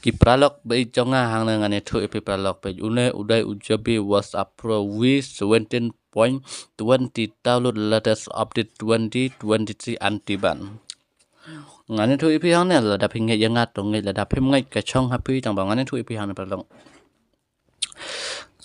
Ki pralog be jonga hang na ngane thu epi pralog pe une udai ujabi WhatsApp Pro V17.20 download latest update 2023 anti-ban. Ngane thu epi hang ne la da pinge yanga tong ngai la da phim ngai ka chong happy tang ba ngane thu epi hang na pralog.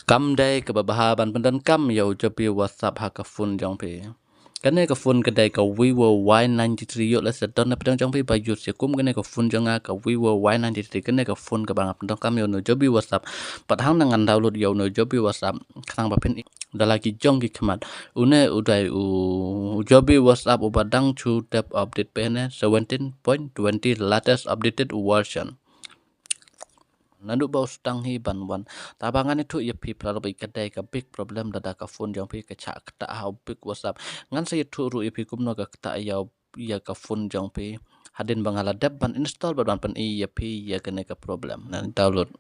Kam dai ke babahaban pendan kam ya ujabi WhatsApp ha ka phone jong pe. Kene ka phone kedai ka Vivo Y93 yo la sedon na pedang jong pi baju sikum kene ka phone jonga ka Vivo Y93 kene ka phone ka bang pedang kam yo no jobi WhatsApp padhang nangan download yo no jobi WhatsApp khang ba pin dalaki jong ki khmat une udai jobi WhatsApp ubadang chu tab update pene 17.20 latest updated version nandu bau stang hi banwan tabangan itu ya pi pralo bai kadai ka big problem dada ka phone jong pi ka cha ka ha big WhatsApp ngan sa itu ru ipi kumno ka ta ya ka phone jong pi hadin bangala dab ban install ban pan i ya pi ya kene ka problem nan download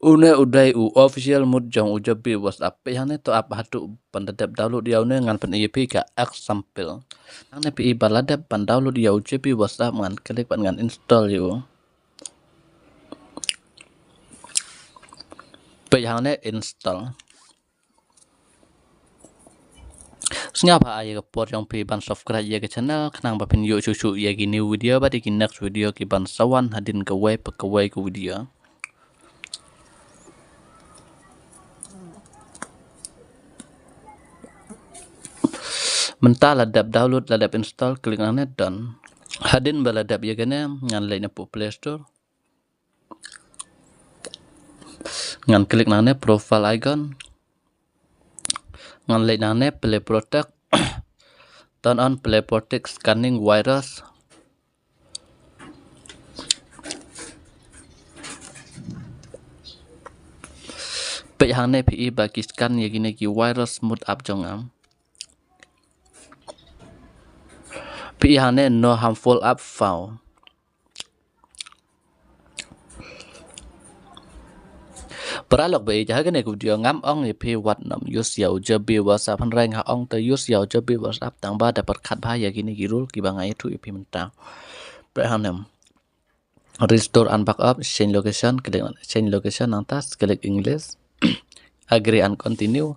une udai official mode jong ujabi WhatsApp pe hane to ap hatu pandadap download dia une ngan pan i pi ka example ngan pi baladap pan download dia ujabi WhatsApp ngan klik pan ngan install yo pe hang ne install Sengapa ayah ke port yang pi ban subscribe ya ke channel kenang ba pin yo chu ya ki new video ba ki next video ki ban sawan hadin ke wai pe ke wai ke video mentah ladap download ladap install klik nang net done hadin ba ladap ya kene ngan lain po Play Store ngan klik nang ne profile icon ngan lain nang ne play protect turn on play protect scanning virus pe hang ne pi ba ki scan ya gine ki virus mode up jong am pi hang ne no harmful app found Peralok be jah kene ku dia ngam ong ni pi wat nam use ya ujabi WhatsApp han rang ha ong te use ya ujabi WhatsApp tang ba dapat khat ba ya gini girul ki bangai tu ipi menta pe hanem restore and backup change location klik change location nang tas klik English agree and continue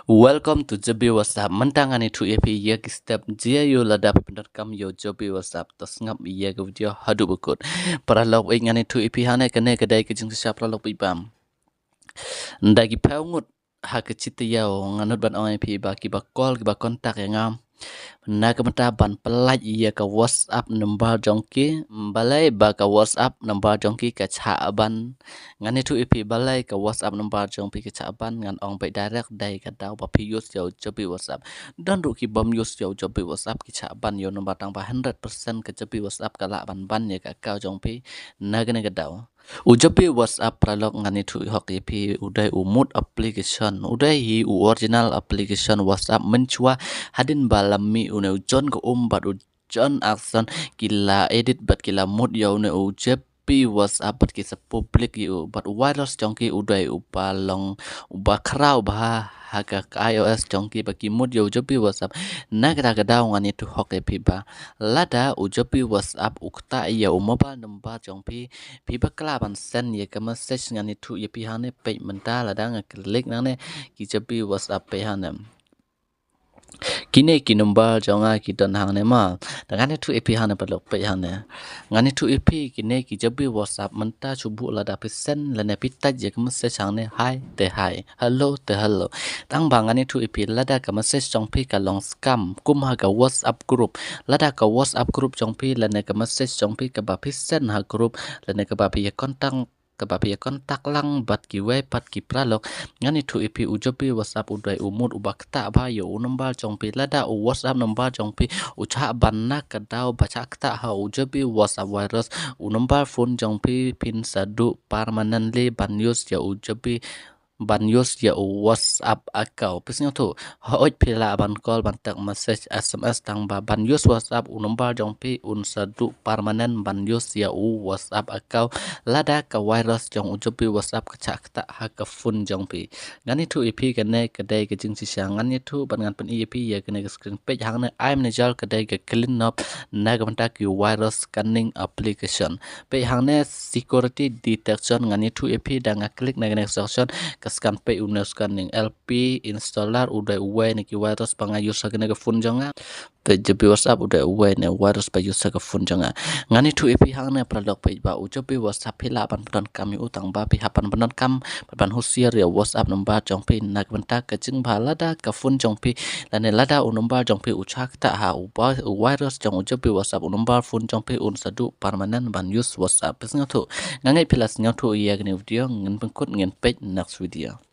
Welcome to Jobi WhatsApp. Mentangan itu EP ya ki step jia yo ladap pendar kam yo Jobi WhatsApp tas ngap ya ke video hadu bekut. Para log ingan itu EP hane kene kedai ke jing siap log ibam. Ndagi paungut ha ke citi yau nganut ban ong EP ba ki ba call ki ba kontak ya ngam. Na ke ban pelaj ya ke WhatsApp number jongki balai ba ke WhatsApp number jongki ke cha ban ngan itu IP balai ke WhatsApp number jongki ke cha ban ngan ong bai direct dai ke dau ba pi use yo jobi WhatsApp dan ru ki bom use yo jobi WhatsApp ki cha ban yo number tang ba 100% ke jobi WhatsApp kala ban ya ke kau jongpi na ke dau Ujabi WhatsApp pralog ngani tu hok IP udai umut application udai hi original application WhatsApp mencua hadin balami une ujon ko bat ujon akson kila edit bat kila mood ya une ujabi WhatsApp bat kisa public yu bat virus jongki udai upalong ubakrau bah haga iOS jongki bagi mood ya ujabi WhatsApp nagra gadau ngani tu hok IP ba lada ujabi WhatsApp ukta ya mobile number jongpi piba kelaban sen ya ke message ngani tu ya pihane pe menta lada ngaklik nane ki jabi WhatsApp pe hanem kine ki number jonga ki don hang ne ma ngani tu EP hane palok pe hane ngani tu EP kine ki jabi WhatsApp menta chubu lada pe sen lane pitaj ya ke message hang ne hi te hi hello te hello tang bang ngani tu EP lada ke message jong pi ka long scam kum ha ka WhatsApp group lada ka WhatsApp group jong pi lane ke message jong pi ka ba pi sen ha group lane ke ba pi kontak kebapi kontak lang bat ki we pat ki pralok ngani tu ipi ujobi WhatsApp udai umut ubakta ba yo number jongpi lada WhatsApp number jongpi ucha banna kadau baca kta ha ujobi WhatsApp virus number phone jongpi pin sadu permanently ban use ya ujobi ban use ya WhatsApp akau pisnya tu hoi pila ban call ban tak message SMS tang ba ban use WhatsApp number jong pi sadu permanen ban use ya WhatsApp akau lada ka virus jong ujupi WhatsApp kacak tak ha ka phone jong pi ngani tu ipi kene kedai ke jing sisa ngani tu ban ngan pen ipi ya kene ke screen page hang ne I manager kedai ke clean up na ka bantak virus scanning application pe hang ne security detection ngani tu ipi da ngaklik na kene section scan pe scanning LP installer udah uwe ni ki virus panga user kena ke phone jonga pe jebi WhatsApp udah uwe ne virus pa user ke phone jonga ngani tu epi hang ne produk pe ba ujobi WhatsApp hila pan pan kami utang ba pi hapan benon kam pan husier ya WhatsApp number jong pe nak benta ke jing ba lada ke phone jong pe lane lada number jong pe uchak ta ha uba virus jong ujobi WhatsApp number phone jong pe sadu permanen ban use WhatsApp pesnga tu ngangai pilas ngau tu iya gni video ngen pengkut ngen page next video